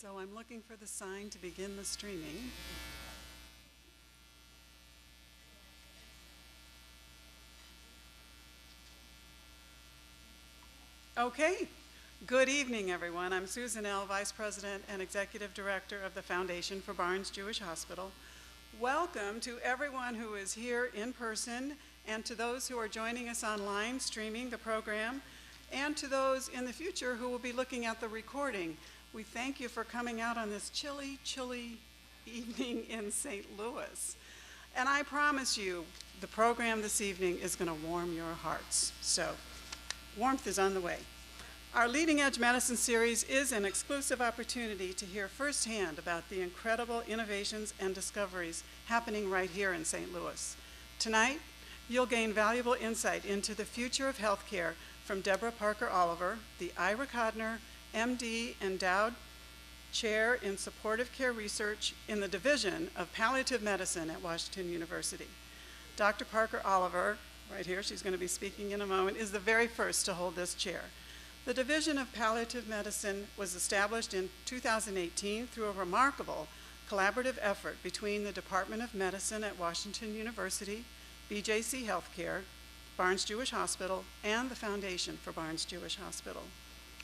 So I'm looking for the sign to begin the streaming. Okay, good evening, everyone. I'm Susan L., Vice President and Executive Director of the Foundation for Barnes-Jewish Hospital. Welcome to everyone who is here in person and to those who are joining us online streaming the program and to those in the future who will be looking at the recording. We thank you for coming out on this chilly, chilly evening in St. Louis. And I promise you, the program this evening is going to warm your hearts. So, warmth is on the way. Our Leading Edge Medicine series is an exclusive opportunity to hear firsthand about the incredible innovations and discoveries happening right here in St. Louis. Tonight, you'll gain valuable insight into the future of healthcare from Debra Parker Oliver, the Ira Kodner, MD, Endowed Chair in Supportive Care Research in the Division of Palliative Medicine at Washington University. Dr. Parker Oliver, right here, she's going to be speaking in a moment, is the very first to hold this chair. The Division of Palliative Medicine was established in 2018 through a remarkable collaborative effort between the Department of Medicine at Washington University, BJC Healthcare, Barnes-Jewish Hospital, and the Foundation for Barnes-Jewish Hospital.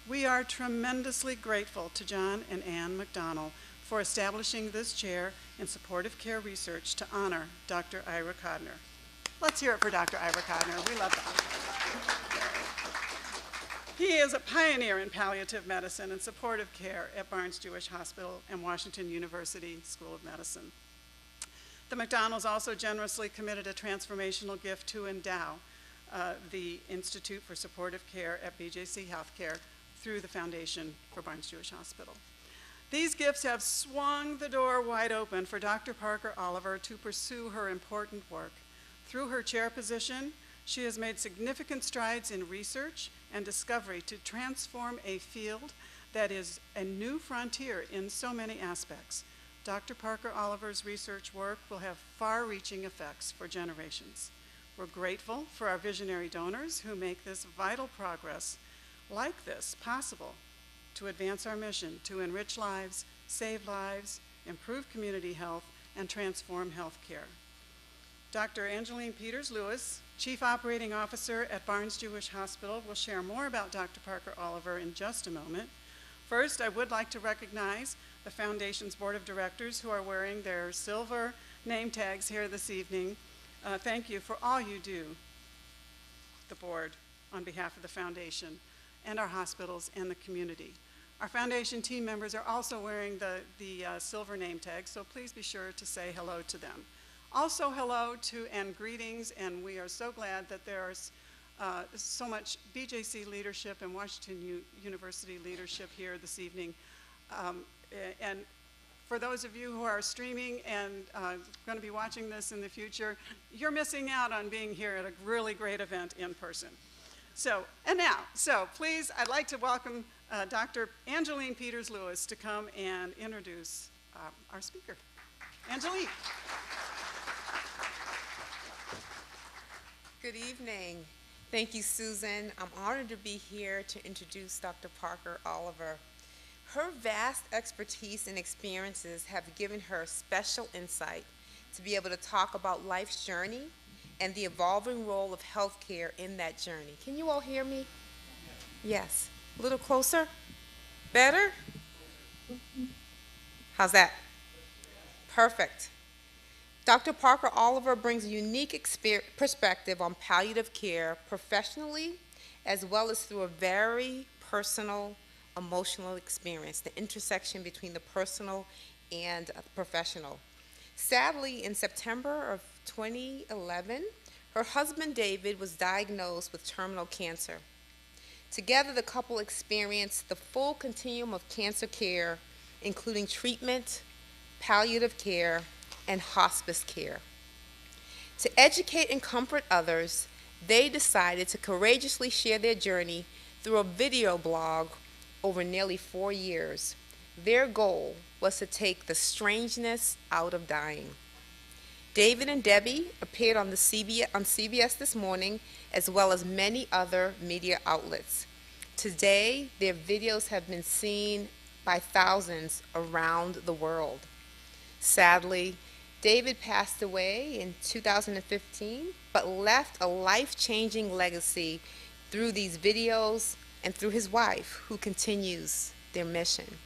We are tremendously grateful to John and Ann McDonnell for establishing this chair in supportive care research to honor Dr. Ira Kodner. Let's hear it for Dr. Ira Kodner. We love that. He is a pioneer in palliative medicine and supportive care at Barnes-Jewish Hospital and Washington University School of Medicine. The McDonnells also generously committed a transformational gift to endow the Institute for Supportive Care at BJC Healthcare through the Foundation for Barnes-Jewish Hospital. These gifts have swung the door wide open for Dr. Parker Oliver to pursue her important work. Through her chair position, she has made significant strides in research and discovery to transform a field that is a new frontier in so many aspects. Dr. Parker Oliver's research work will have far-reaching effects for generations. We're grateful for our visionary donors who make this vital progress like this possible to advance our mission to enrich lives, save lives, improve community health, and transform healthcare. Dr. Angeline Peters-Lewis, Chief Operating Officer at Barnes-Jewish Hospital, will share more about Dr. Parker Oliver in just a moment. First, I would like to recognize the Foundation's Board of Directors who are wearing their silver name tags here this evening. Thank you for all you do, the board, on behalf of the Foundation and our hospitals and the community. Our Foundation team members are also wearing the silver name tag, so please be sure to say hello to them. Also hello to and greetings, and we are so glad that there's so much BJC leadership and Washington University leadership here this evening. And for those of you who are streaming and going to be watching this in the future, you're missing out on being here at a really great event in person. So please, I'd like to welcome Dr. Angeline Peters-Lewis to come and introduce our speaker. Angeline. Good evening. Thank you, Susan. I'm honored to be here to introduce Dr. Parker Oliver. Her vast expertise and experiences have given her special insight to be able to talk about life's journey and the evolving role of healthcare in that journey. Can you all hear me? Yes. A little closer? Better? How's that? Perfect. Dr. Parker Oliver brings a unique perspective on palliative care professionally, as well as through a very personal, emotional experience, the intersection between the personal and professional. Sadly, in September of 2011, her husband David was diagnosed with terminal cancer. Together, the couple experienced the full continuum of cancer care, including treatment, palliative care, and hospice care. To educate and comfort others, they decided to courageously share their journey through a video blog over nearly 4 years. Their goal was to take the strangeness out of dying. David and Debbie appeared on CBS this morning, as well as many other media outlets. Today, their videos have been seen by thousands around the world. Sadly, David passed away in 2015, but left a life-changing legacy through these videos and through his wife, who continues their mission.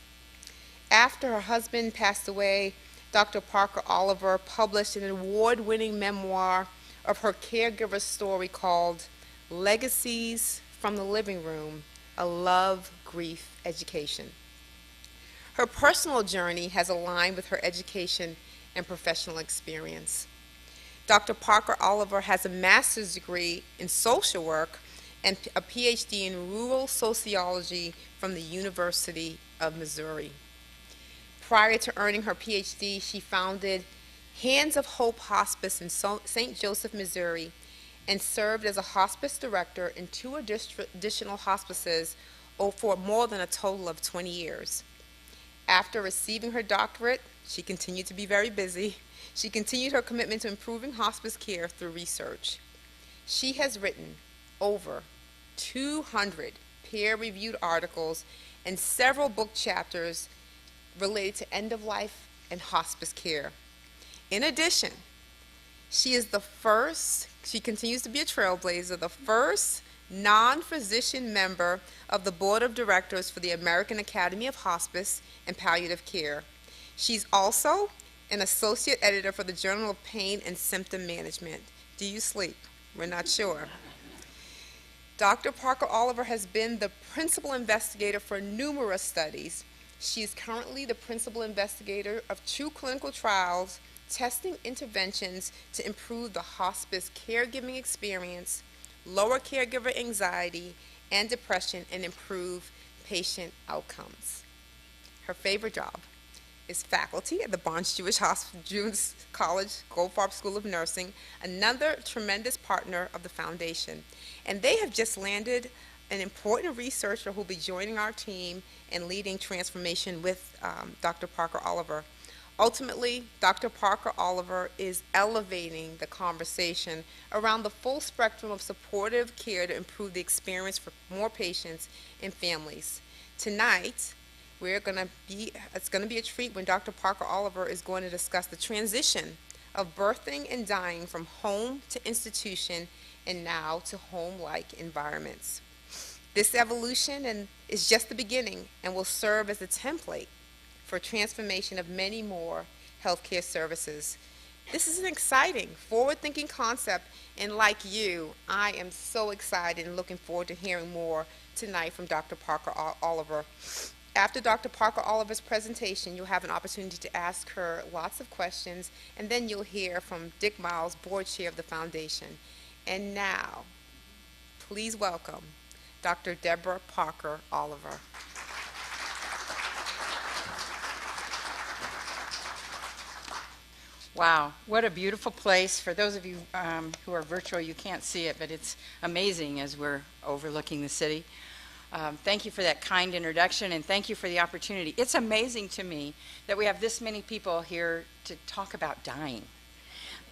After her husband passed away, Dr. Parker Oliver published an award-winning memoir of her caregiver story called Legacies from the Living Room, A Love, Grief, Education. Her personal journey has aligned with her education and professional experience. Dr. Parker Oliver has a master's degree in social work and a PhD in rural sociology from the University of Missouri. Prior to earning her PhD, she founded Hands of Hope Hospice in St. Joseph, Missouri, and served as a hospice director in 2 additional hospices for more than a total of 20 years. After receiving her doctorate, she continued to be very busy. She continued her commitment to improving hospice care through research. She has written over 200 peer-reviewed articles and several book chapters related to end-of-life and hospice care. In addition, she continues to be a trailblazer, the first non-physician member of the board of directors for the American Academy of Hospice and Palliative Care. She's also an associate editor for the Journal of Pain and Symptom Management. Do you sleep? We're not sure. Dr. Parker Oliver has been the principal investigator for numerous studies. She is currently the principal investigator of 2 clinical trials testing interventions to improve the hospice caregiving experience, lower caregiver anxiety and depression, and improve patient outcomes. Her favorite job is faculty at the Barnes-Jewish College Goldfarb School of Nursing, another tremendous partner of the foundation. And they have just landed an important researcher who will be joining our team and leading transformation with Dr. Parker Oliver. Ultimately, Dr. Parker Oliver is elevating the conversation around the full spectrum of supportive care to improve the experience for more patients and families. Tonight, it's going to be a treat when Dr. Parker Oliver is going to discuss the transition of birthing and dying from home to institution and now to home-like environments. This evolution is just the beginning and will serve as a template for transformation of many more healthcare services. This is an exciting, forward-thinking concept, and like you, I am so excited and looking forward to hearing more tonight from Dr. Parker Oliver. After Dr. Parker Oliver's presentation, you'll have an opportunity to ask her lots of questions, and then you'll hear from Dick Miles, board chair of the foundation. And now, please welcome Dr. Debra Parker Oliver. Wow, what a beautiful place. For those of you who are virtual, you can't see it, but it's amazing as we're overlooking the city. Thank you for that kind introduction, and thank you for the opportunity. It's amazing to me that we have this many people here to talk about dying.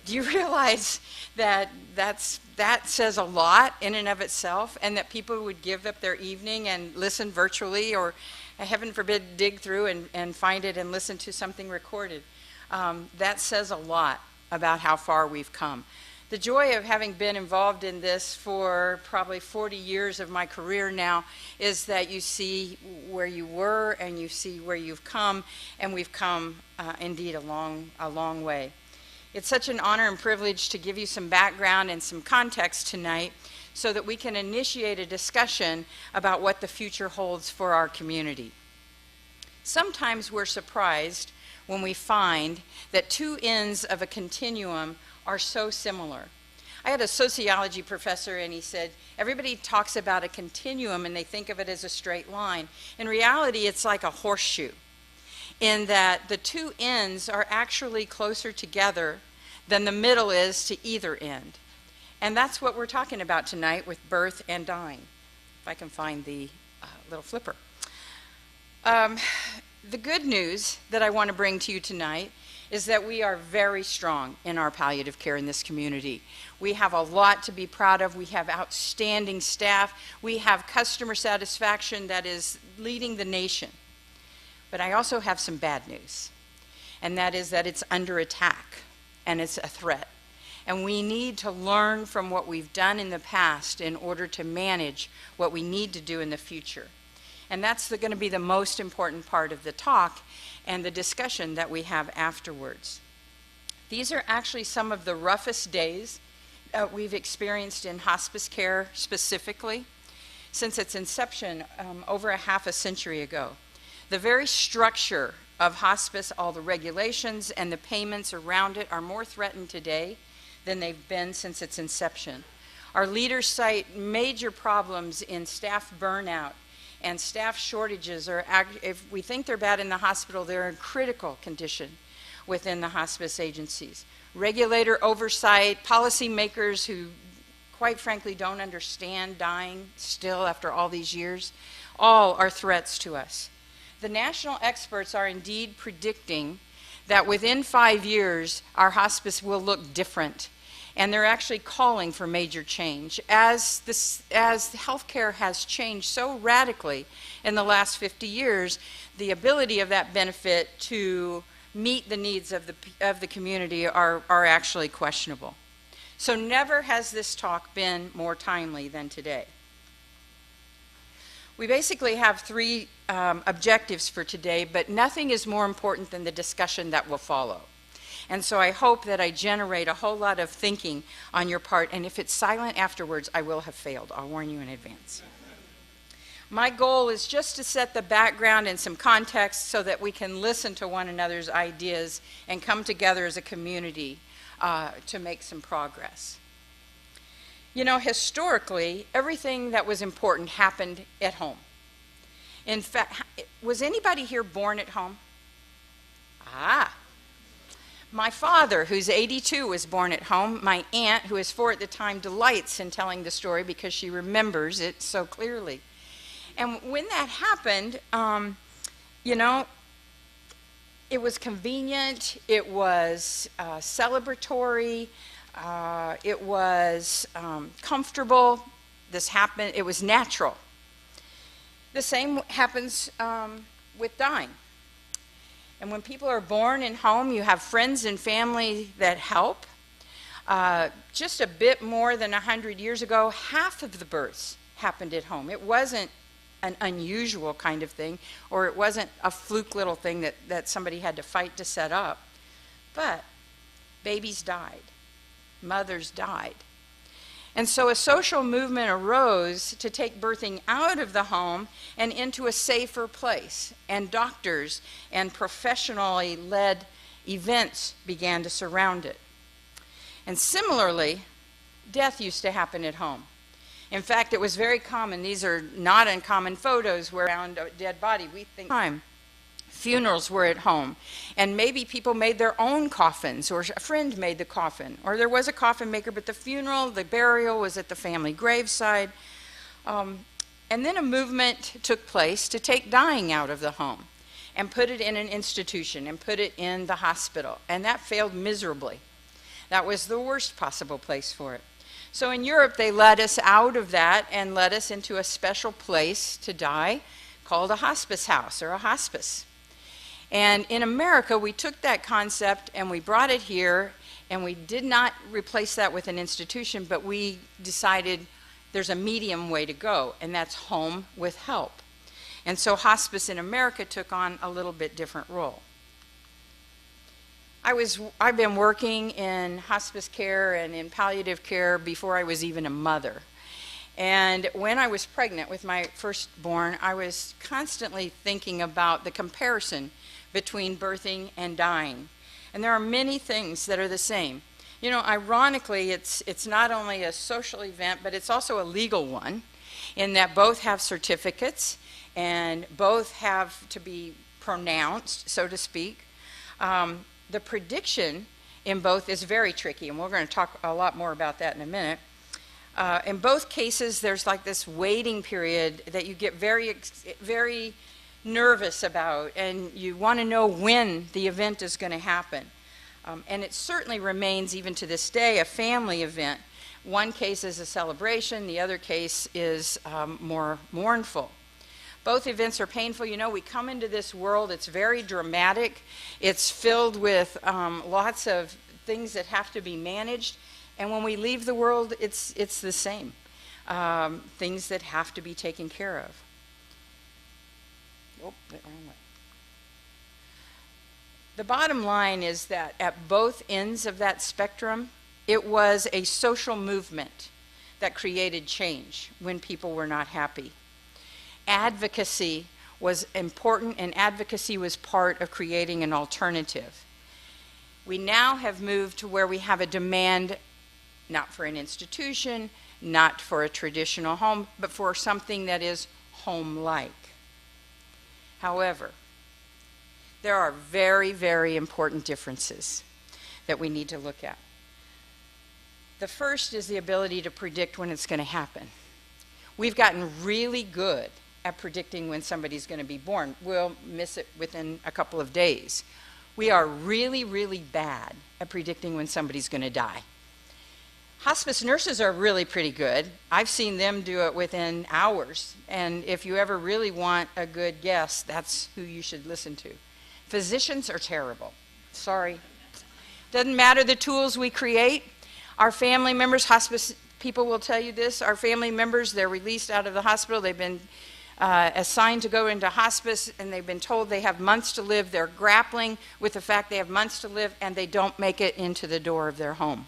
Do you realize that that says a lot in and of itself, and that people would give up their evening and listen virtually, or heaven forbid, dig through and find it and listen to something recorded? That says a lot about how far we've come. The joy of having been involved in this for probably 40 years of my career now is that you see where you were and you see where you've come, and we've come indeed a long way. It's such an honor and privilege to give you some background and some context tonight so that we can initiate a discussion about what the future holds for our community. Sometimes we're surprised when we find that 2 ends of a continuum are so similar. I had a sociology professor, and he said, everybody talks about a continuum and they think of it as a straight line. In reality, it's like a horseshoe, in that the 2 ends are actually closer together than the middle is to either end. And that's what we're talking about tonight with birth and dying. If I can find the little flipper. The good news that I want to bring to you tonight is that we are very strong in our palliative care in this community. We have a lot to be proud of. We have outstanding staff. We have customer satisfaction that is leading the nation. But I also have some bad news, and that is that it's under attack, and it's a threat. And we need to learn from what we've done in the past in order to manage what we need to do in the future. And that's going to be the most important part of the talk and the discussion that we have afterwards. These are actually some of the roughest days we've experienced in hospice care specifically since its inception over a half a century ago. The very structure of hospice, all the regulations and the payments around it are more threatened today than they've been since its inception. Our leaders cite major problems in staff burnout and staff shortages. If we think they're bad in the hospital, they're in critical condition within the hospice agencies. Regulator oversight, policymakers who quite frankly don't understand dying still after all these years, all are threats to us. The national experts are indeed predicting that within 5 years, our hospice will look different. And they're actually calling for major change. As healthcare has changed so radically in the last 50 years, the ability of that benefit to meet the needs of the community are actually questionable. So never has this talk been more timely than today. We basically have three objectives for today, but nothing is more important than the discussion that will follow. And so I hope that I generate a whole lot of thinking on your part, and if it's silent afterwards, I will have failed. I'll warn you in advance. My goal is just to set the background and some context so that we can listen to one another's ideas and come together as a community to make some progress. You know, historically, everything that was important happened at home. In fact, was anybody here born at home? Ah. My father, who's 82, was born at home. My aunt, who is 4 at the time, delights in telling the story because she remembers it so clearly. And when that happened, you know, it was convenient, it was celebratory, it was comfortable. This happened, it was natural. The same happens with dying. And when people are born in home, you have friends and family that help. Just a bit more than 100 years ago, half of the births happened at home. It wasn't an unusual kind of thing, or it wasn't a fluke little thing that somebody had to fight to set up. But babies died. Mothers died. And so a social movement arose to take birthing out of the home and into a safer place. And doctors and professionally led events began to surround it. And similarly, death used to happen at home. In fact, it was very common. These are not uncommon photos where around a dead body. We think time. Funerals were at home, and maybe people made their own coffins, or a friend made the coffin, or there was a coffin maker, but the funeral, the burial was at the family graveside. And then a movement took place to take dying out of the home and put it in an institution and put it in the hospital, and that failed miserably. That was the worst possible place for it. So in Europe, they led us out of that and led us into a special place to die called a hospice house or a hospice. And in America, we took that concept and we brought it here, and we did not replace that with an institution, but we decided there's a medium way to go, and that's home with help. And so hospice in America took on a little bit different role. I've been working in hospice care and in palliative care before I was even a mother. And when I was pregnant with my firstborn, I was constantly thinking about the comparison between birthing and dying. And there are many things that are the same. You know, ironically, it's not only a social event, but it's also a legal one, in that both have certificates and both have to be pronounced, so to speak. The prediction in both is very tricky, and we're going to talk a lot more about that in a minute. In both cases, there's like this waiting period that you get very nervous about, and you want to know when the event is going to happen. And it certainly remains, even to this day, a family event. One case is a celebration, the other case is more mournful. Both events are painful. You know, we come into this world, it's very dramatic. It's filled with lots of things that have to be managed. And when we leave the world, it's the same. Things that have to be taken care of. Oh, went wrong way. The bottom line is that at both ends of that spectrum, it was a social movement that created change when people were not happy. Advocacy was important, and advocacy was part of creating an alternative. We now have moved to where we have a demand not for an institution, not for a traditional home, but for something that is home-like. However, there are very, very important differences that we need to look at. The first is the ability to predict when it's going to happen. We've gotten really good at predicting when somebody's going to be born. We'll miss it within a couple of days. We are really, really bad at predicting when somebody's going to die. Hospice nurses are really pretty good. I've seen them do it within hours. And if you ever really want a good guess, that's who you should listen to. Physicians are terrible. Sorry. Doesn't matter the tools we create. Our family members, hospice people will tell you this, our family members, they're released out of the hospital. They've been assigned to go into hospice, and they've been told they have months to live. They're grappling with the fact they have months to live, and they don't make it into the door of their home.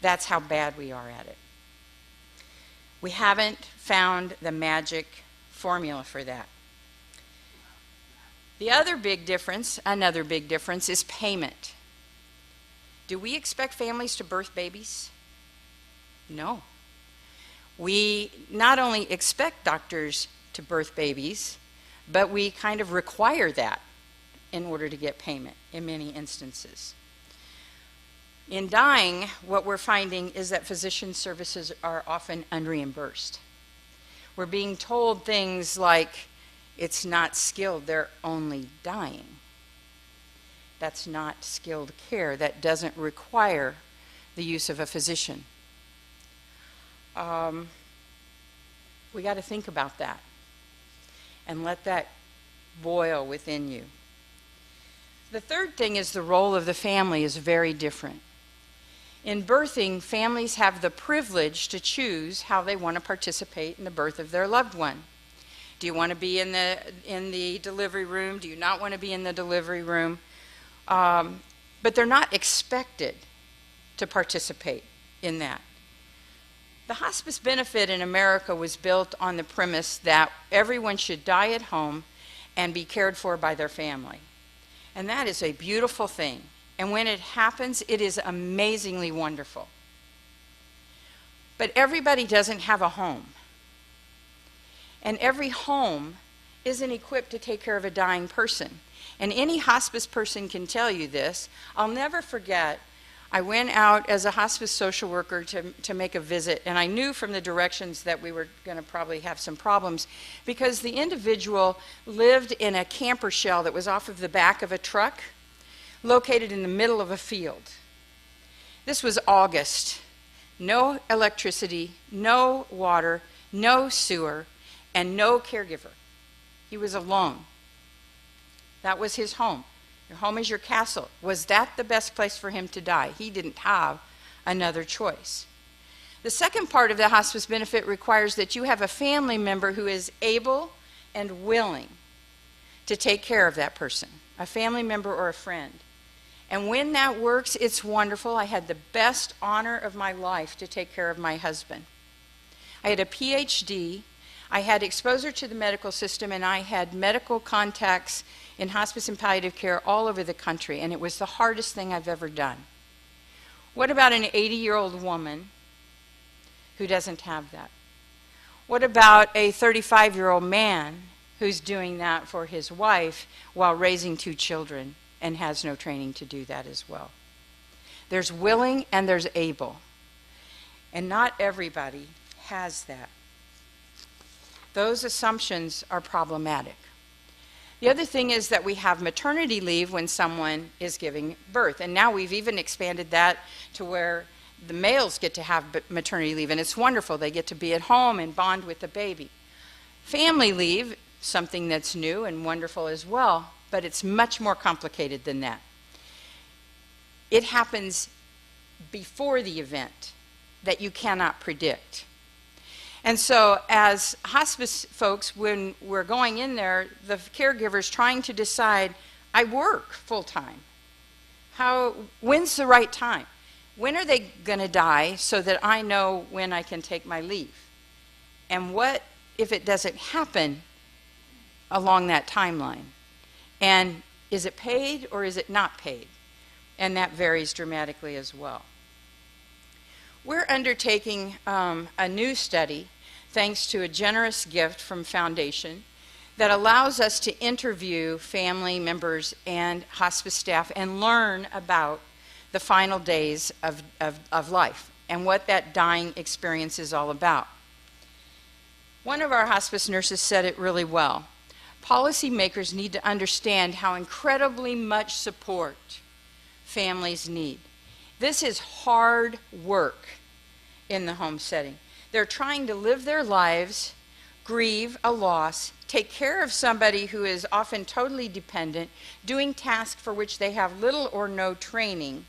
That's how bad we are at it. We haven't found the magic formula for that. The other big difference, another big difference, is payment. Do we expect families to birth babies? No. We not only expect doctors to birth babies, but we kind of require that in order to get payment in many instances. In dying, what we're finding is that physician services are often unreimbursed. We're being told things like, it's not skilled, they're only dying. That's not skilled care. That doesn't require the use of a physician. We got to think about that and let that boil within you. The third thing is the role of the family is very different. In birthing, families have the privilege to choose how they want to participate in the birth of their loved one. Do you want to be in the delivery room? Do you not want to be in the delivery room? But they're not expected to participate in that. The hospice benefit in America was built on the premise that everyone should die at home and be cared for by their family. And that is a beautiful thing. And when it happens, it is amazingly wonderful. But everybody doesn't have a home. And every home isn't equipped to take care of a dying person. And any hospice person can tell you this. I'll never forget, I went out as a hospice social worker to make a visit, and I knew from the directions that we were going to probably have some problems because the individual lived in a camper shell that was off of the back of a truck located in the middle of a field. This was August. No electricity, no water, no sewer, and no caregiver. He was alone. That was his home. Your home is your castle. Was that the best place for him to die? He didn't have another choice. The second part of the hospice benefit requires that you have a family member who is able and willing to take care of that person, a family member or a friend. And when that works, it's wonderful. I had the best honor of my life to take care of my husband. I had a PhD. I had exposure to the medical system, and I had medical contacts in hospice and palliative care all over the country, and it was the hardest thing I've ever done. What about an 80-year-old woman who doesn't have that? What about a 35-year-old man who's doing that for his wife while raising 2 children and has no training to do that as well? There's willing and there's able, and not everybody has that. Those assumptions are problematic. The other thing is that we have maternity leave when someone is giving birth, and now we've even expanded that to where the males get to have maternity leave, and it's wonderful. They get to be at home and bond with the baby. Family leave, something that's new and wonderful as well, but it's much more complicated than that. It happens before the event that you cannot predict. And so as hospice folks, when we're going in there, the caregiver's trying to decide, I work full-time. When's the right time? When are they going to die so that I know when I can take my leave? And what if it doesn't happen along that timeline? And is it paid or is it not paid? And that varies dramatically as well. We're undertaking a new study, thanks to a generous gift from Foundation, that allows us to interview family members and hospice staff and learn about the final days of life and what that dying experience is all about. One of our hospice nurses said it really well. Policymakers need to understand how incredibly much support families need. This is hard work in the home setting. They're trying to live their lives, grieve a loss, take care of somebody who is often totally dependent, doing tasks for which they have little or no training,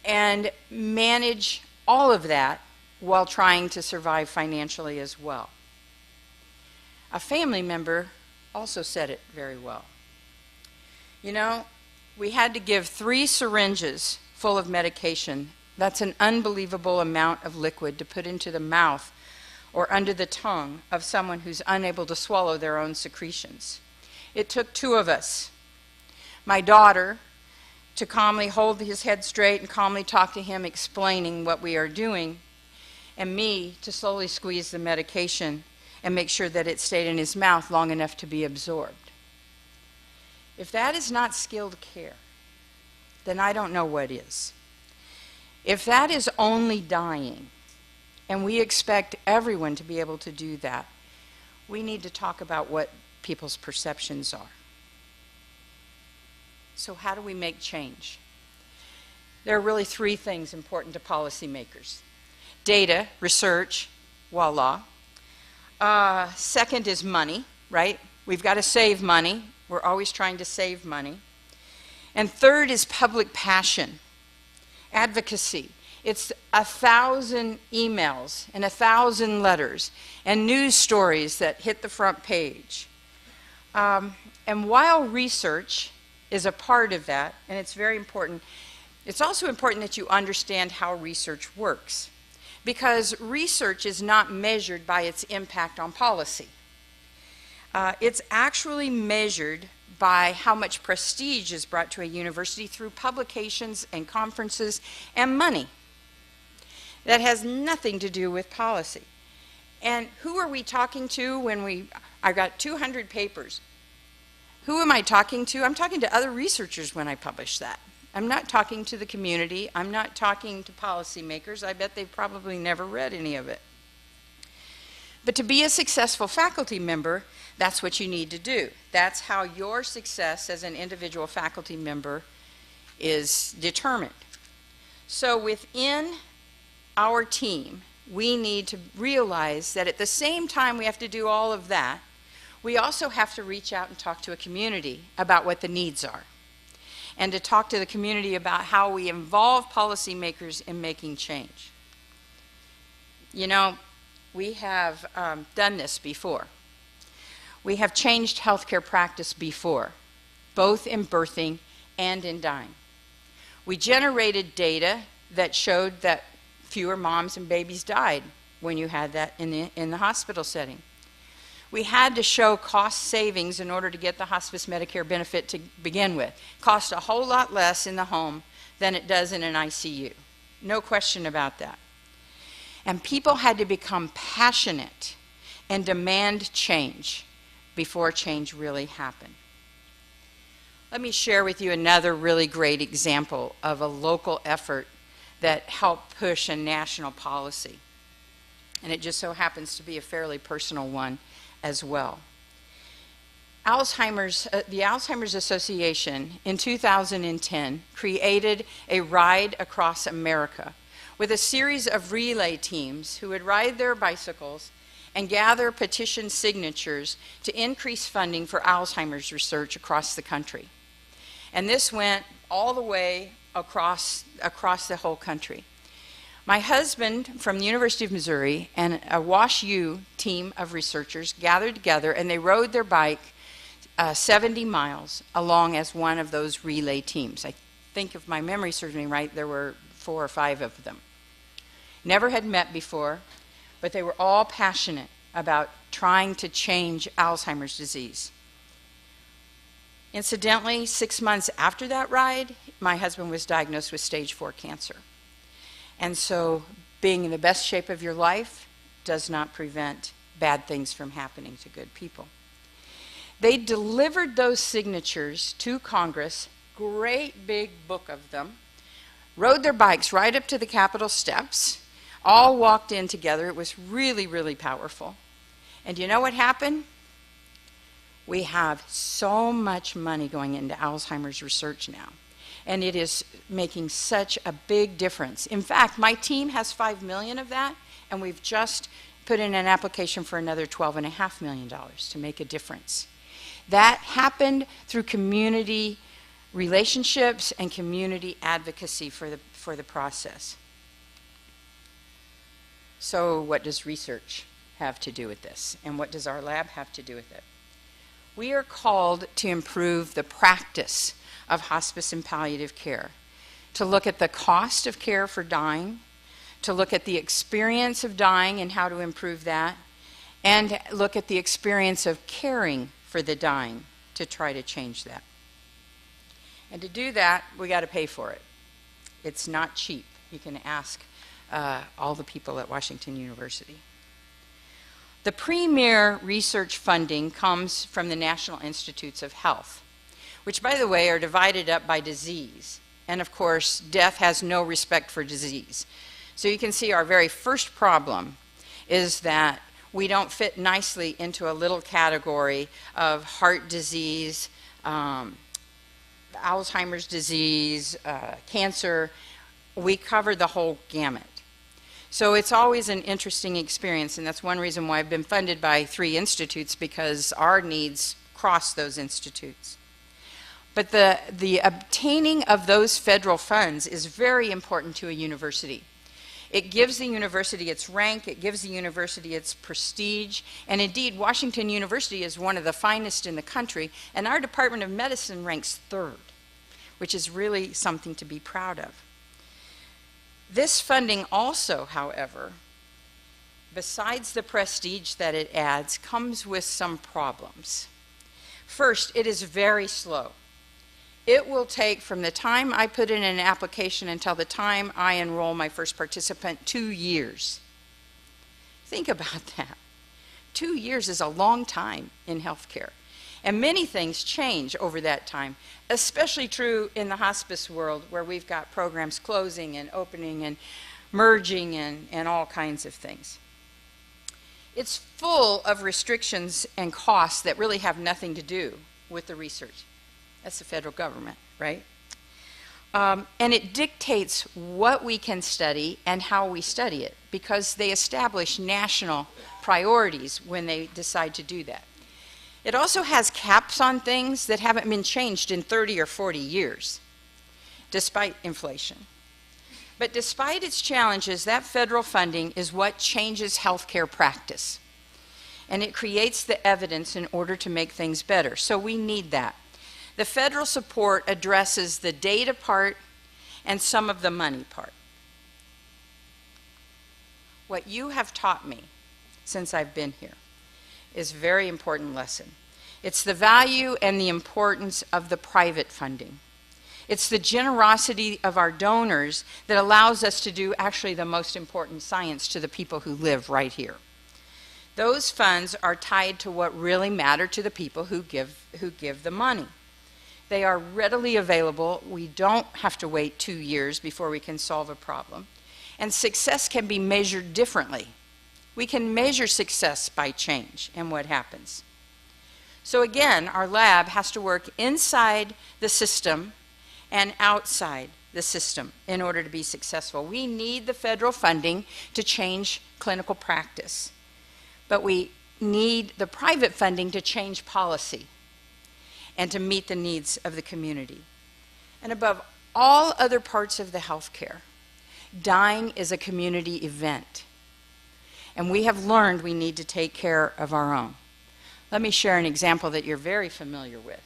and manage all of that while trying to survive financially as well. A family member also said it very well. You know, we had to give 3 syringes full of medication. That's an unbelievable amount of liquid to put into the mouth or under the tongue of someone who's unable to swallow their own secretions. It took 2 of us, my daughter, to calmly hold his head straight and calmly talk to him, explaining what we are doing, and me to slowly squeeze the medication and make sure that it stayed in his mouth long enough to be absorbed. If that is not skilled care, then I don't know what is. If that is only dying, and we expect everyone to be able to do that, we need to talk about what people's perceptions are. So how do we make change? There are really 3 things important to policymakers. Data, research, voila. Second is money, right? We've got to save money. We're always trying to save money. And third is public passion, advocacy. It's 1,000 emails and 1,000 letters and news stories that hit the front page. And while research is a part of that, and it's very important, it's also important that you understand how research works, because research is not measured by its impact on policy. It's actually measured by how much prestige is brought to a university through publications and conferences and money. That has nothing to do with policy. And who are we talking to when I got 200 papers. Who am I talking to? I'm talking to other researchers when I publish that. I'm not talking to the community. I'm not talking to policymakers. I bet they've probably never read any of it. But to be a successful faculty member, that's what you need to do. That's how your success as an individual faculty member is determined. So within our team, we need to realize that at the same time we have to do all of that, we also have to reach out and talk to a community about what the needs are, and to talk to the community about how we involve policymakers in making change. You know, we have done this before. We have changed healthcare practice before, both in birthing and in dying. We generated data that showed that fewer moms and babies died when you had that in the hospital setting. We had to show cost savings in order to get the hospice Medicare benefit to begin with. Cost a whole lot less in the home than it does in an ICU. No question about that. And people had to become passionate and demand change before change really happened. Let me share with you another really great example of a local effort that helped push a national policy. And it just so happens to be a fairly personal one as well. The Alzheimer's Association in 2010 created a ride across America with a series of relay teams who would ride their bicycles and gather petition signatures to increase funding for Alzheimer's research across the country. And this went all the way across the whole country. My husband from the University of Missouri and a WashU team of researchers gathered together, and they rode their bike 70 miles along as one of those relay teams. I think, if my memory serves me right, there were 4 or 5 of them. Never had met before, but they were all passionate about trying to change Alzheimer's disease. Incidentally, 6 months after that ride, my husband was diagnosed with stage 4 cancer. And so being in the best shape of your life does not prevent bad things from happening to good people. They delivered those signatures to Congress, great big book of them, rode their bikes right up to the Capitol steps, all walked in together. It was really, really powerful. And you know what happened? We have so much money going into Alzheimer's research now. And it is making such a big difference. In fact, my team has $5 million of that, and we've just put in an application for another $12.5 million to make a difference. That happened through community relationships and community advocacy for the process. So what does research have to do with this? And what does our lab have to do with it? We are called to improve the practice of hospice and palliative care, to look at the cost of care for dying, to look at the experience of dying and how to improve that, and look at the experience of caring for the dying to try to change that. And to do that, we got to pay for it. It's not cheap. You can ask all the people at Washington University. The premier research funding comes from the National Institutes of Health, which, by the way, are divided up by disease. And of course, death has no respect for disease. So you can see our very first problem is that we don't fit nicely into a little category of heart disease, Alzheimer's disease, cancer. We cover the whole gamut. So it's always an interesting experience, and that's one reason why I've been funded by 3 institutes, because our needs cross those institutes. But the obtaining of those federal funds is very important to a university. It gives the university its rank, it gives the university its prestige, and indeed Washington University is one of the finest in the country, and our Department of Medicine ranks 3rd, which is really something to be proud of. This funding also, however, besides the prestige that it adds, comes with some problems. First, it is very slow. It will take, from the time I put in an application until the time I enroll my first participant, 2 years. Think about that. 2 years is a long time in healthcare. And many things change over that time, especially true in the hospice world, where we've got programs closing and opening and merging and all kinds of things. It's full of restrictions and costs that really have nothing to do with the research. That's the federal government, right? And it dictates what we can study and how we study it, because they establish national priorities when they decide to do that. It also has caps on things that haven't been changed in 30 or 40 years, despite inflation. But despite its challenges, that federal funding is what changes healthcare practice. And it creates the evidence in order to make things better. So we need that. The federal support addresses the data part and some of the money part. What you have taught me since I've been here is a very important lesson. It's the value and the importance of the private funding. It's the generosity of our donors that allows us to do actually the most important science to the people who live right here. Those funds are tied to what really matter to the people who give the money. They are readily available. We don't have to wait 2 years before we can solve a problem. And success can be measured differently. We can measure success by change and what happens. So again, our lab has to work inside the system and outside the system in order to be successful. We need the federal funding to change clinical practice. but we need the private funding to change policy and to meet the needs of the community. And above all other parts of the healthcare, dying is a community event. And we have learned we need to take care of our own. Let me share an example that you're very familiar with.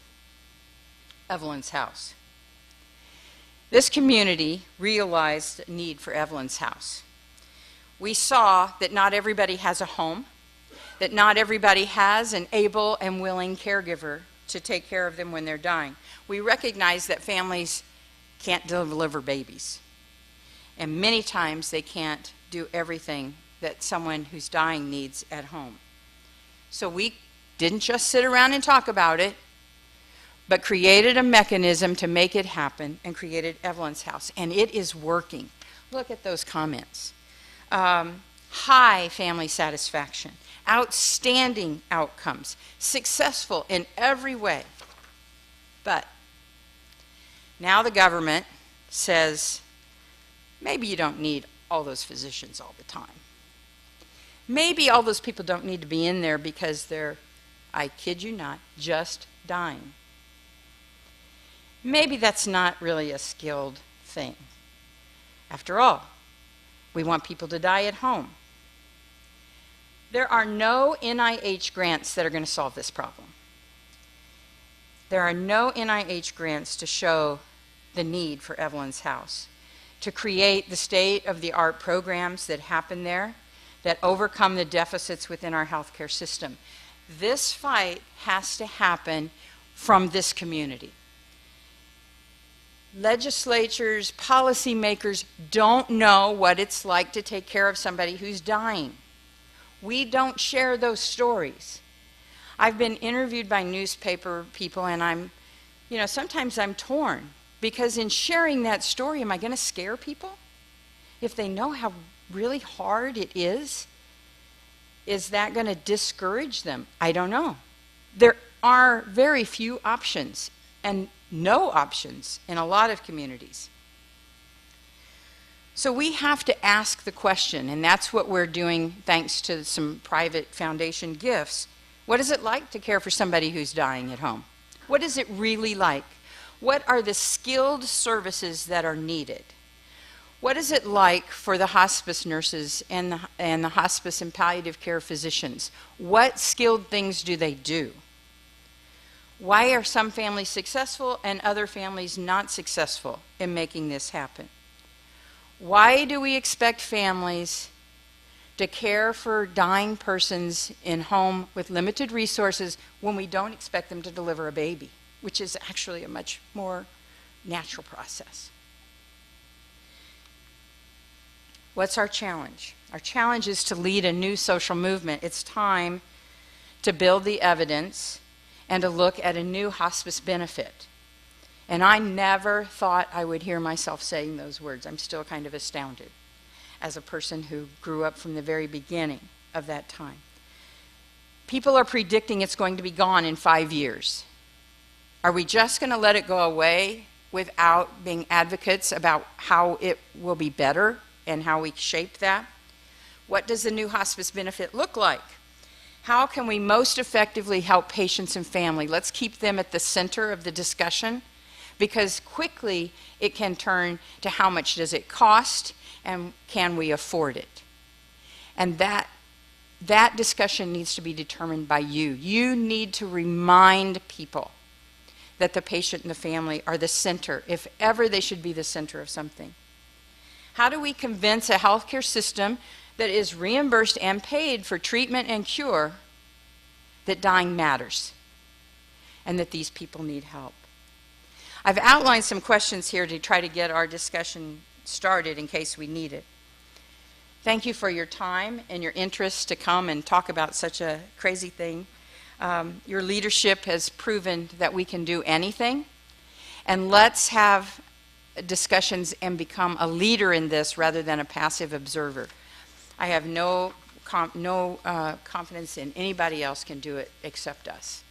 Evelyn's house. This community realized a need for Evelyn's house. We saw that not everybody has a home, that not everybody has an able and willing caregiver to take care of them when they're dying. We recognize that families can't deliver babies. And many times they can't do everything that someone who's dying needs at home. So we didn't just sit around and talk about it, but created a mechanism to make it happen and created Evelyn's House. And it is working. Look at those comments. High family satisfaction, outstanding outcomes, successful in every way. But now the government says, maybe you don't need all those physicians all the time. Maybe all those people don't need to be in there because they're, I kid you not, just dying. Maybe that's not really a skilled thing. After all, we want people to die at home. There are no NIH grants that are going to solve this problem. There are no NIH grants to show the need for Evelyn's House, to create the state-of-the-art programs that happen there, that overcome the deficits within our healthcare system. This fight has to happen from this community. Legislatures, policymakers don't know what it's like to take care of somebody who's dying. We don't share those stories. I've been interviewed by newspaper people, and sometimes I'm torn, because in sharing that story, am I going to scare people? If they know how really hard it is that going to discourage them? I don't know. There are very few options, and no options in a lot of communities. So we have to ask the question, and that's what we're doing thanks to some private foundation gifts. What is it like to care for somebody who's dying at home? What is it really like? What are the skilled services that are needed? What is it like for the hospice nurses and the hospice and palliative care physicians? What skilled things do they do? Why are some families successful and other families not successful in making this happen? Why do we expect families to care for dying persons in home with limited resources when we don't expect them to deliver a baby, which is actually a much more natural process? What's our challenge? Our challenge is to lead a new social movement. It's time to build the evidence and to look at a new hospice benefit. And I never thought I would hear myself saying those words. I'm still kind of astounded as a person who grew up from the very beginning of that time. People are predicting it's going to be gone in 5 years. Are we just going to let it go away without being advocates about how it will be better and how we shape that? What does the new hospice benefit look like? How can we most effectively help patients and family? Let's keep them at the center of the discussion, because quickly it can turn to how much does it cost and can we afford it? And that discussion needs to be determined by you. You need to remind people that the patient and the family are the center, if ever they should be the center of something. How do we convince a healthcare system that is reimbursed and paid for treatment and cure that dying matters and that these people need help? I've outlined some questions here to try to get our discussion started in case we need it. Thank you for your time and your interest to come and talk about such a crazy thing. Your leadership has proven that we can do anything, and let's have discussions and become a leader in this rather than a passive observer. I have no confidence in anybody else can do it except us.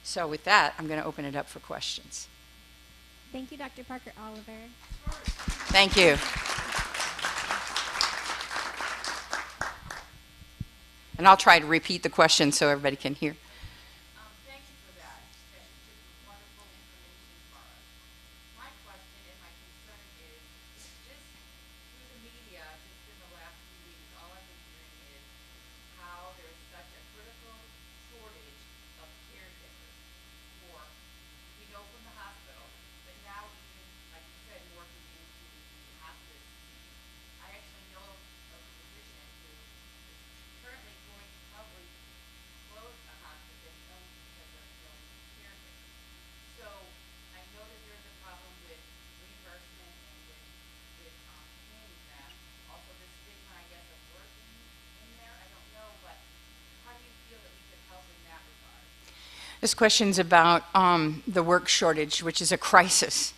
So with that, I'm going to open it up for questions. Thank you, Dr. Parker Oliver. Thank you. And I'll try to repeat the question so everybody can hear. Thank you for that. That's just wonderful information for us. My question and my concern is just through the media, just in the last few weeks, all I've been hearing is how there is such a critical shortage of caregivers for, we know from the hospital, but now even, like you said, working into the hospice. I actually know of a physician who is currently going to probably close the hospice at home because of no caregivers. So I know that there's a problem with reimbursement and with paying them. Also the stigma, I guess, of working in there. I don't know, but how do you feel that we could help in that regard? This question's about the work shortage, which is a crisis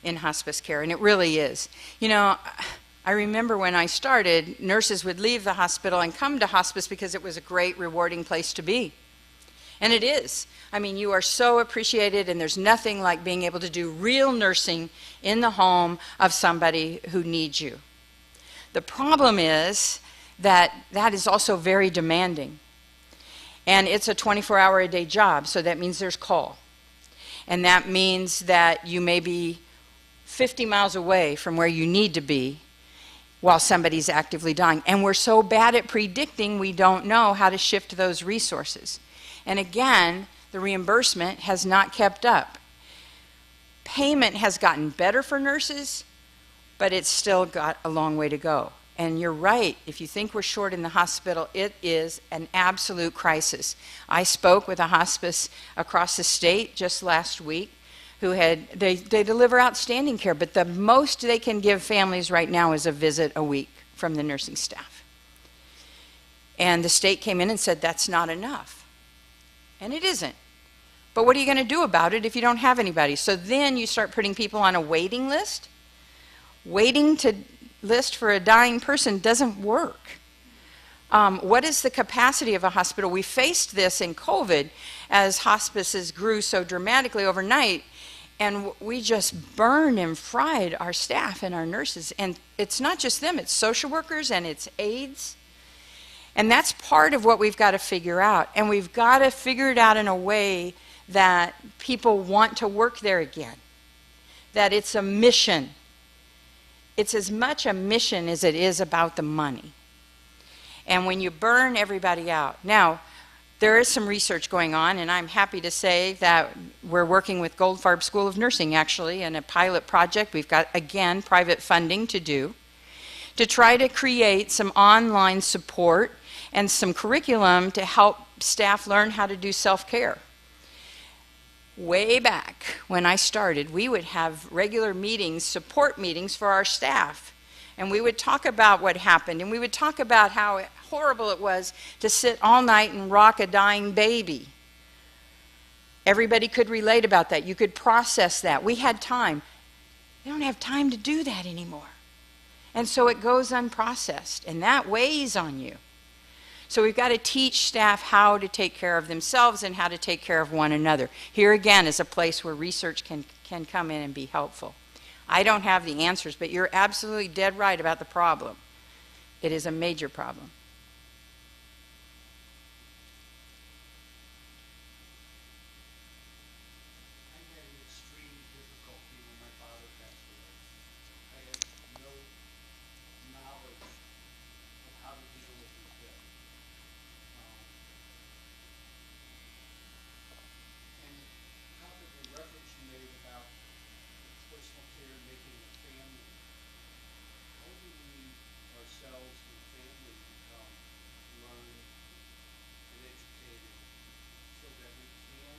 in hospice care, and it really is. You know, I remember when I started, nurses would leave the hospital and come to hospice because it was a great, rewarding place to be. And it is. I mean, you are so appreciated, and there's nothing like being able to do real nursing in the home of somebody who needs you. The problem is that that is also very demanding. And it's a 24-hour-a-day job, so that means there's call. And that means that you may be 50 miles away from where you need to be while somebody's actively dying. And we're so bad at predicting, we don't know how to shift those resources. And again, the reimbursement has not kept up. Payment has gotten better for nurses, but it's still got a long way to go. And you're right, if you think we're short in the hospital, it is an absolute crisis. I spoke with a hospice across the state just last week who they deliver outstanding care, but the most they can give families right now is a visit a week from the nursing staff. And the state came in and said that's not enough. And it isn't. But what are you going to do about it if you don't have anybody? So then you start putting people on a waiting list. Waiting to list for a dying person doesn't work. What is the capacity of a hospital? We faced this in COVID as hospices grew so dramatically overnight, and we just burned and fried our staff and our nurses. And it's not just them, it's social workers and it's aides. And that's part of what we've got to figure out. And we've got to figure it out in a way that people want to work there again. That it's a mission. It's as much a mission as it is about the money. And when you burn everybody out. Now, there is some research going on, and I'm happy to say that we're working with Goldfarb School of Nursing, actually, in a pilot project. We've got, again, private funding to do, to try to create some online support and some curriculum to help staff learn how to do self-care. Way back when I started, we would have regular meetings, support meetings for our staff. And we would talk about what happened, and we would talk about how horrible it was to sit all night and rock a dying baby. Everybody could relate about that. You could process that. We had time. We don't have time to do that anymore. And so it goes unprocessed, and that weighs on you. So we've got to teach staff how to take care of themselves and how to take care of one another. Here again is a place where research can come in and be helpful. I don't have the answers, but you're absolutely dead right about the problem. It is a major problem. I had extreme difficulty when my father passed away. I had no knowledge of how to deal with his death. And how did the reference you made about personal care making a family, how do we ourselves and family become learned and educated so that we can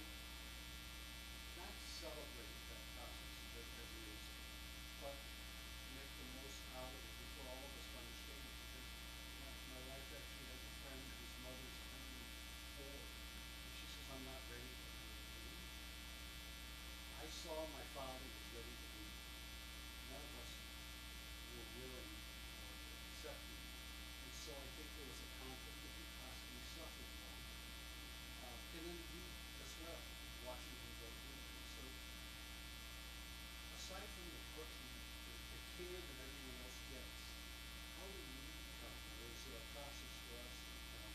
not celebrate that process as it is, but make the most out of it for all of us to understand? Because my wife actually has a friend whose mother's 104, and she says, I'm not ready for her to leave. I saw my father was ready to leave. None of us were willing or accepting. And so I think there was a conflict that he possibly suffered from. And then we as well, watching him go through it. So aside from the care that everyone else gets, how do we become, or is there a process for us to become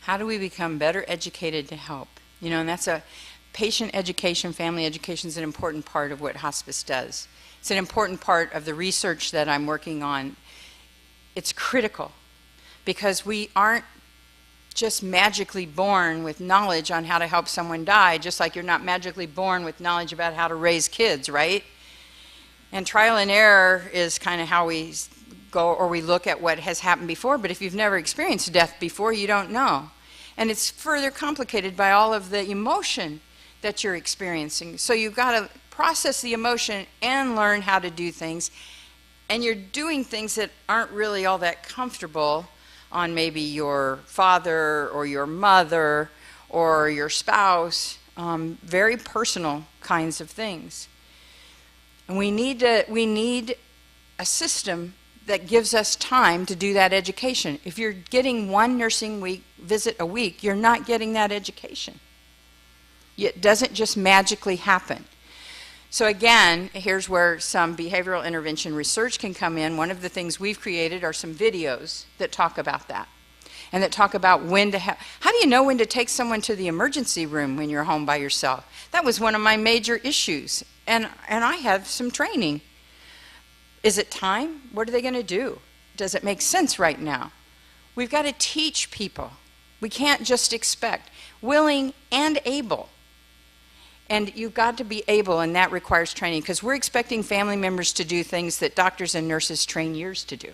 How do we become better educated to help? You know, and that's a patient education, family education is an important part of what hospice does. It's an important part of the research that I'm working on. It's critical because we aren't just magically born with knowledge on how to help someone die, just like you're not magically born with knowledge about how to raise kids, right? And trial and error is kind of how we go, or we look at what has happened before, but if you've never experienced death before, you don't know. And it's further complicated by all of the emotion that you're experiencing. So you've got to process the emotion and learn how to do things. And you're doing things that aren't really all that comfortable on maybe your father or your mother or your spouse, very personal kinds of things. And we need a system that gives us time to do that education. If you're getting one nursing visit a week, you're not getting that education. It doesn't just magically happen. So again, here's where some behavioral intervention research can come in. One of the things we've created are some videos that talk about that, and that talk about when to have, how do you know when to take someone to the emergency room when you're home by yourself? That was one of my major issues, and I have some training. Is it time? What are they going to do? Does it make sense right now? We've got to teach people. We can't just expect. Willing and able. And you've got to be able, and that requires training, because we're expecting family members to do things that doctors and nurses train years to do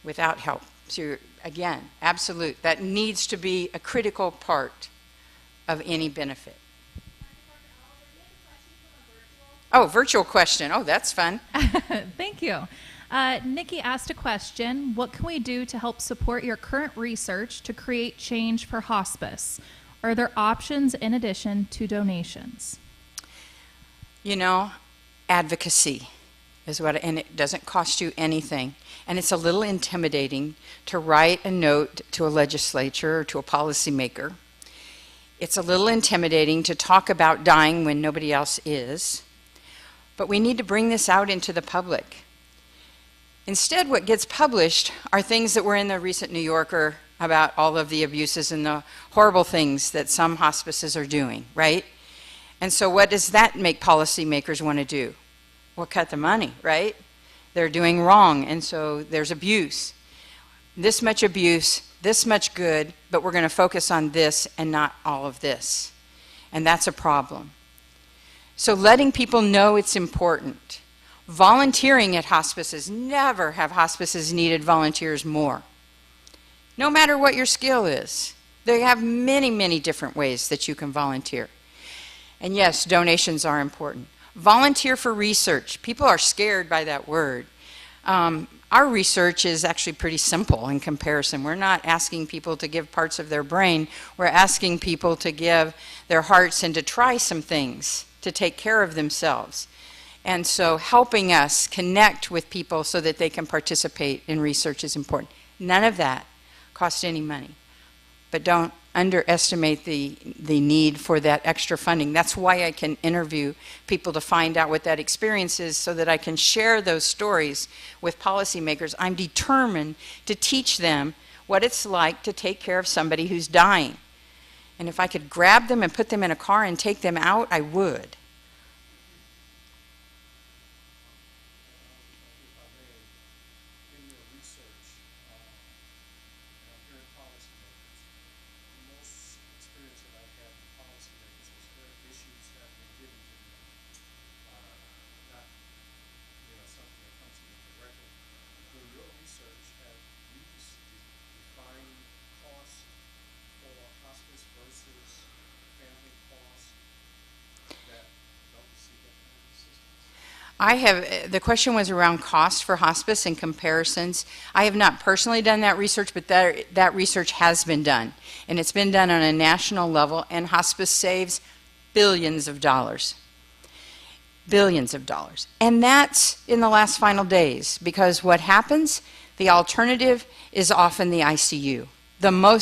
without help. So again, absolute. That needs to be a critical part of any benefit. Oh, virtual question. Oh, that's fun. Thank you. Nikki asked a question. What can we do to help support your current research to create change for hospice? Are there options in addition to donations? You know, advocacy is what, and it doesn't cost you anything. And it's a little intimidating to write a note to a legislature or to a policymaker. It's a little intimidating to talk about dying when nobody else is. But we need to bring this out into the public. Instead, what gets published are things that were in the recent New Yorker about all of the abuses and the horrible things that some hospices are doing, right? And so what does that make policymakers want to do? Well, cut the money, right? They're doing wrong, and so there's abuse. This much abuse, this much good, but we're going to focus on this and not all of this. And that's a problem. So letting people know it's important. Volunteering at hospices. Never have hospices needed volunteers more. No matter what your skill is. They have many, many different ways that you can volunteer. And yes, donations are important. Volunteer for research. People are scared by that word. Our research is actually pretty simple in comparison. We're not asking people to give parts of their brain. We're asking people to give their hearts and to try some things to take care of themselves. And so helping us connect with people so that they can participate in research is important. None of that costs any money. But don't underestimate the need for that extra funding. That's why I can interview people to find out what that experience is so that I can share those stories with policymakers. I'm determined to teach them what it's like to take care of somebody who's dying. And if I could grab them and put them in a car and take them out, I would. The question was around cost for hospice and comparisons. I have not personally done that research, but that research has been done. And it's been done on a national level, and hospice saves billions of dollars. Billions of dollars. And that's in the last final days, because what happens, the alternative is often the ICU,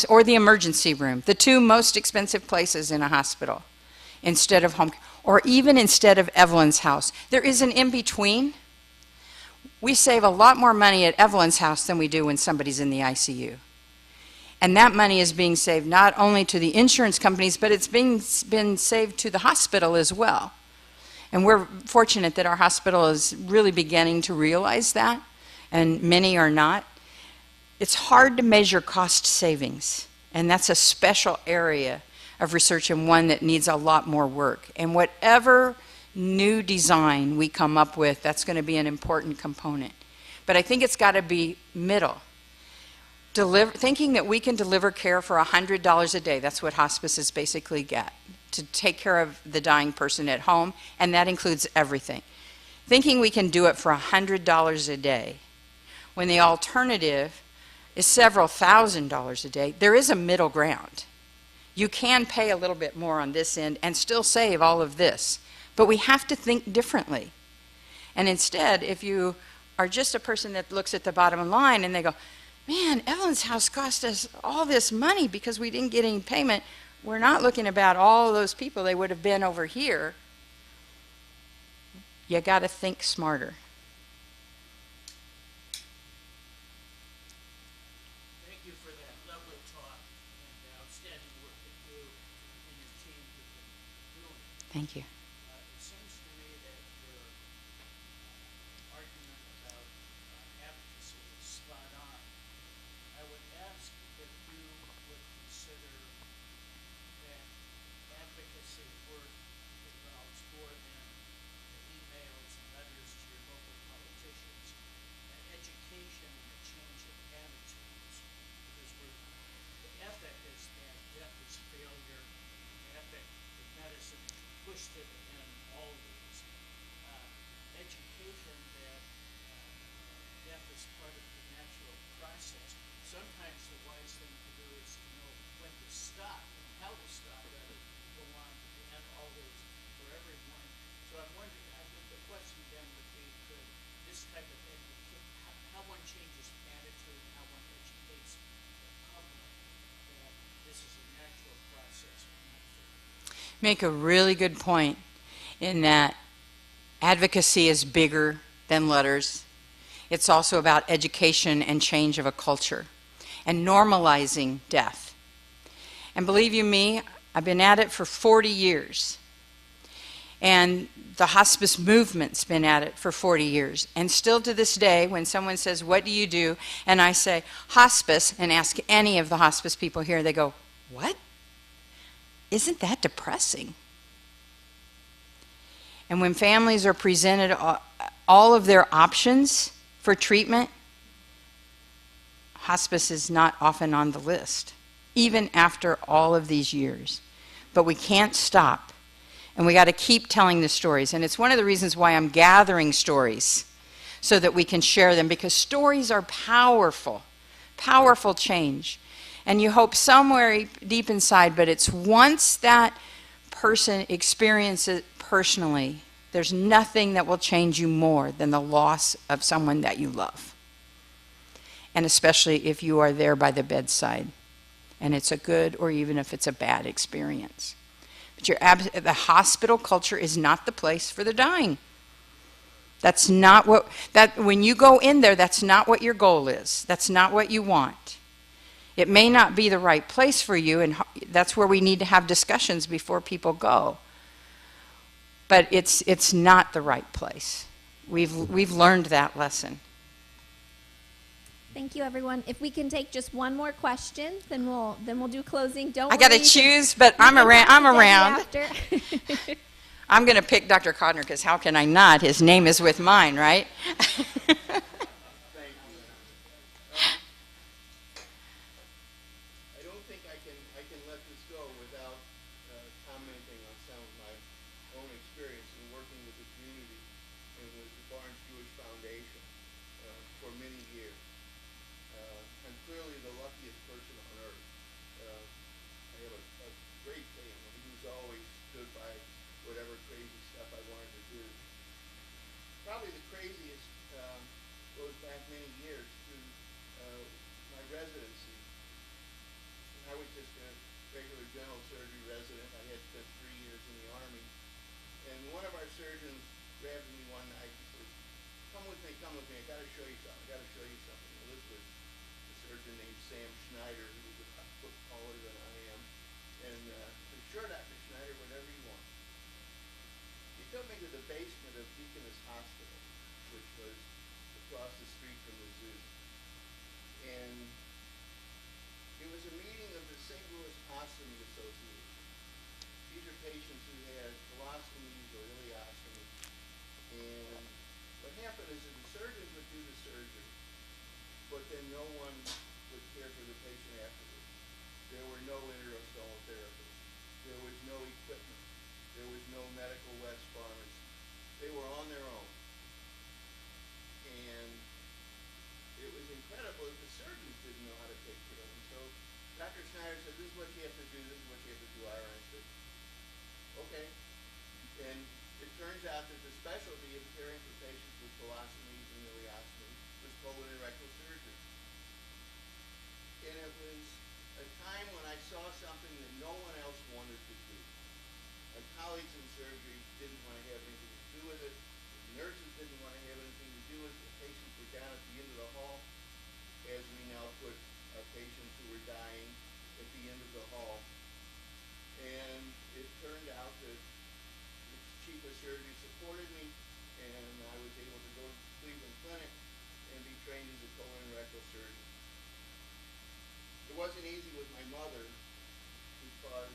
or the emergency room, the two most expensive places in a hospital, instead of home care. Or even instead of Evelyn's house. There is an in-between. We save a lot more money at Evelyn's house than we do when somebody's in the ICU. And that money is being saved not only to the insurance companies, but it's been saved to the hospital as well. And we're fortunate that our hospital is really beginning to realize that, and many are not. It's hard to measure cost savings, and that's a special area of research and one that needs a lot more work. And whatever new design we come up with, that's going to be an important component. But I think it's got to be middle. Thinking that we can deliver care for $100 a day, that's what hospices basically get, to take care of the dying person at home, and that includes everything. Thinking we can do it for $100 a day, when the alternative is several $1,000s a day, there is a middle ground. You can pay a little bit more on this end and still save all of this, but we have to think differently. And instead, if you are just a person that looks at the bottom line and they go, man, Evelyn's house cost us all this money because we didn't get any payment. We're not looking about all of those people they would have been over here. You got to think smarter. Thank you for that lovely talk and outstanding work that you and your team have been doing. Thank you. It seems to me that your argument about advocacy is spot on. I would ask if you would consider that advocacy work involves more than the emails and letters to your local politicians, and education and a change of attitudes. Because the ethic is that death is failure, the ethic that medicine is pushed to the end always. Education that death is part of the natural process. Sometimes the wise thing to do is to know when to stop and how to stop rather than go on to the end always for everyone. So I'm wondering, I think the question then would be, could this type of education, how one changes attitude and how one educates the public that this is a natural process. Make a really good point in that advocacy is bigger than letters. It's also about education and change of a culture and normalizing death. And believe you me, I've been at it for 40 years. And the hospice movement's been at it for 40 years. And still to this day, when someone says, what do you do? And I say, hospice, and ask any of the hospice people here, they go, what? Isn't that depressing? And when families are presented all of their options for treatment, hospice is not often on the list, even after all of these years. But we can't stop, and we got to keep telling the stories. And it's one of the reasons why I'm gathering stories, so that we can share them, because stories are powerful, powerful change. And you hope somewhere deep inside, but it's once that person experiences it personally, there's nothing that will change you more than the loss of someone that you love. And especially if you are there by the bedside, and it's a good or even if it's a bad experience. But the hospital culture is not the place for the dying. That's not what, when you go in there, that's not what your goal is. That's not what you want. It may not be the right place for you, and that's where we need to have discussions before people go. But it's not the right place. We've learned that lesson. Thank you, everyone. If we can take just one more question, then we'll do closing. Don't I got to worry, choose, but I'm around. after. I'm going to pick Dr. Kodner, because how can I not? His name is with mine, right? I don't think I can let this go without commenting on some of my own experience in working with the community and with the Barnes Jewish Foundation for many years. I'm clearly the luckiest person on earth. I have a great family who's always stood by whatever crazy stuff I wanted to do. Probably the craziest goes back many years to my residency. I was just a regular general surgery resident. I had spent 3 years in the Army. And one of our surgeons grabbed me one night and says, come with me, I gotta show you something, I gotta show you something. Well, this was a surgeon named Sam Schneider, who was a foot taller than I am, and said, "Sure, Dr. Schneider, whatever you want." He took me to the basement of Deaconess Hospital, which was across the street from the zoo. And it was a meeting of the St. Louis Ostomy Association. These are patients who had colostomies or ileostomies. And what happened is that the surgeons would do the surgery, but then no one would care for the patient afterwards. There were no interostal therapists. There was no equipment. There was no medical west pharmacy. They were on their own. And it was incredible that the surgeons didn't know how to take care of them. So Dr. Schneider said, "This is what you have to do, this is what you have to do, Ira." I said, "Okay." And it turns out that the specialty of caring for patients with colostomies and ileostomies was colon and rectal surgery. And it was a time when I saw something that no one else wanted to do. My colleagues in surgery didn't want to have anything to do with it. The nurses didn't want to have anything to do with it. The patients were down at the end of the hall, as we now put our patients who were dying at the end of the hall. And it turned out that the chief of surgery supported me, and I was able to go to Cleveland Clinic and be trained as a colon and rectal surgeon. It wasn't easy with my mother, because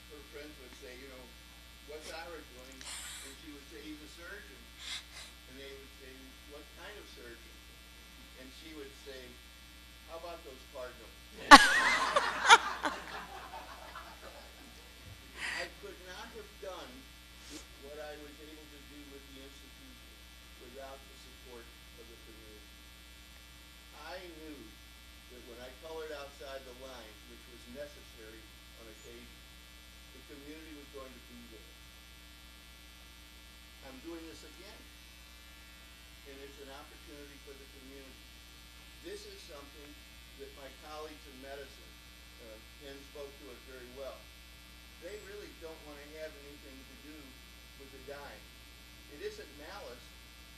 her friends would say, "You know, what's Ira doing?" And she would say, "He's a surgeon." And they would say, "What kind of surgeon?" And she would say, "How about those cardinals?" I could not have done what I was able to do with the institution without the support of the community. I knew that when I colored outside the lines, which was necessary on occasion, the community was going to be there. I'm doing this again, and it's an opportunity for the community. This is something that my colleagues in medicine, Ken spoke to it very well. They really don't want to have anything to do with the dying. It isn't malice,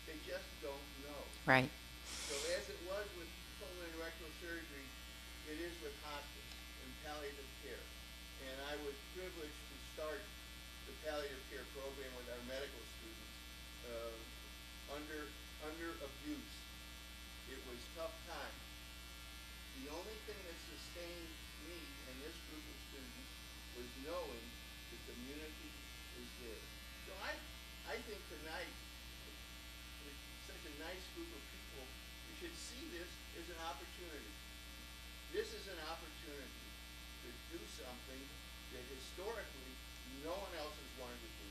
they just don't know. Right. So as it was with colon and rectal surgery, it is with hospice and palliative care. And I was privileged to start the palliative care program with our medical students under abuse. It was tough times. The only thing that sustained me and this group of students was knowing the community is there. So I think tonight, it's such a nice group of people. You should see this as an opportunity. This is an opportunity to do something that historically no one else has wanted to do.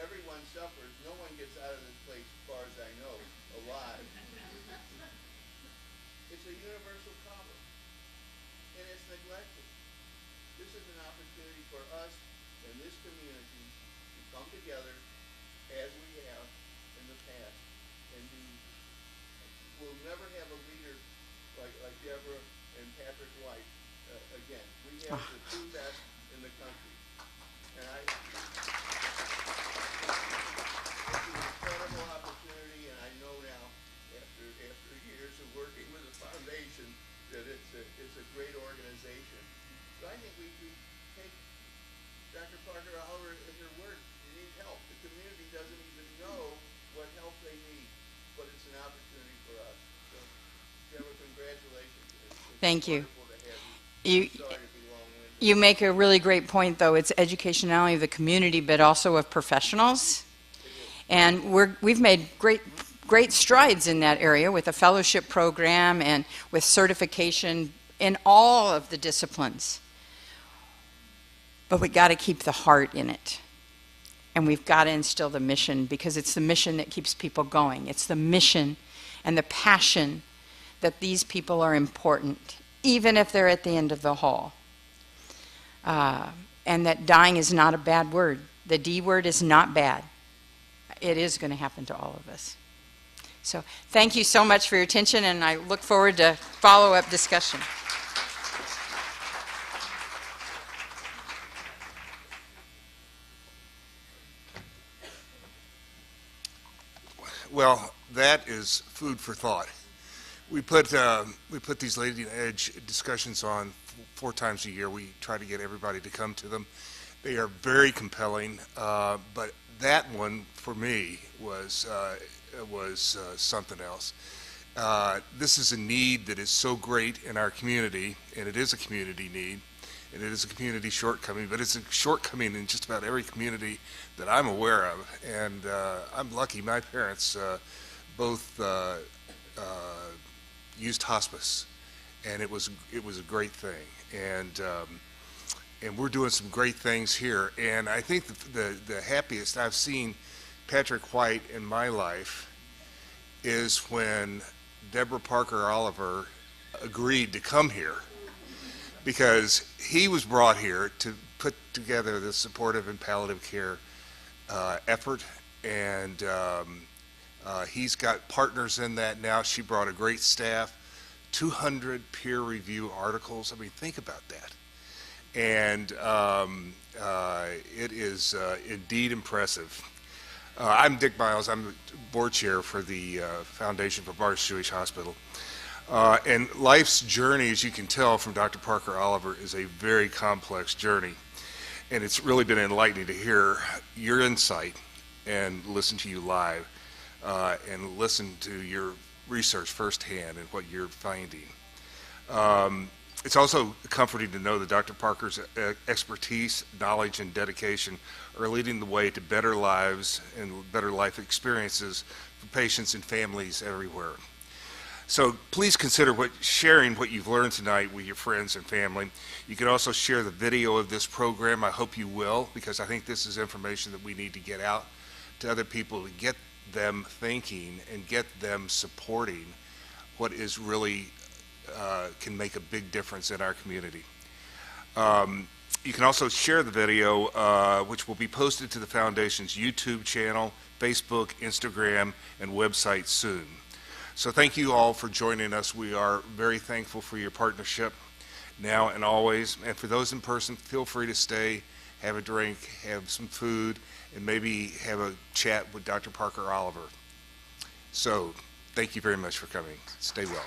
Everyone suffers. No one gets out of this place, as far as I know, alive. It's a universal problem, and it's neglected. This is an opportunity for us and this community to come together as we have in the past and do. We'll never have a leader like Debra and Patrick White again. We have the two best in the country, and it's an incredible opportunity, and I know now, after years of working with the foundation, that it's a great organization. So I think we take Dr. Parker Oliver at her word. You need help. The community doesn't even know what help they need, but it's an opportunity for us. So, Debra, congratulations. Thank you. Wonderful to have you. Sorry to be long-winded. You make a really great point, though. It's education not only of the community, but also of professionals. And we've made great strides in that area with a fellowship program and with certification in all of the disciplines. But we got to keep the heart in it. And we've got to instill the mission, because it's the mission that keeps people going. It's the mission and the passion that these people are important, even if they're at the end of the hall. And that dying is not a bad word. The D word is not bad. It is going to happen to all of us. So thank you so much for your attention, and I look forward to follow-up discussion. Well, that is food for thought. We put these leading edge discussions on 4 times a year. We try to get everybody to come to them. They are very compelling, but that one for me was something else. This is a need that is so great in our community, and it is a community need, and it is a community shortcoming, but it's a shortcoming in just about every community that I'm aware of. And I'm lucky. My parents both used hospice, and it was a great thing. And we're doing some great things here. And I think the happiest I've seen Patrick White in my life is when Debra Parker Oliver agreed to come here, because he was brought here to put together the supportive and palliative care effort, and he's got partners in that now. She brought a great staff, 200 peer review articles. I mean, think about that. And it is indeed impressive. I'm Dick Miles. I'm the board chair for the Foundation for Barnes Jewish Hospital. And life's journey, as you can tell from Dr. Parker Oliver, is a very complex journey. And it's really been enlightening to hear your insight and listen to you live and listen to your research firsthand and what you're finding. It's also comforting to know that Dr. Parker's expertise, knowledge, and dedication are leading the way to better lives and better life experiences for patients and families everywhere. So please consider sharing what you've learned tonight with your friends and family. You can also share the video of this program. I hope you will, because I think this is information that we need to get out to other people to get them thinking and get them supporting what is really can make a big difference in our community. You can also share the video, which will be posted to the Foundation's YouTube channel, Facebook, Instagram, and website soon. So thank you all for joining us. We are very thankful for your partnership now and always. And for those in person, feel free to stay, have a drink, have some food, and maybe have a chat with Dr. Parker Oliver. So thank you very much for coming. Stay well.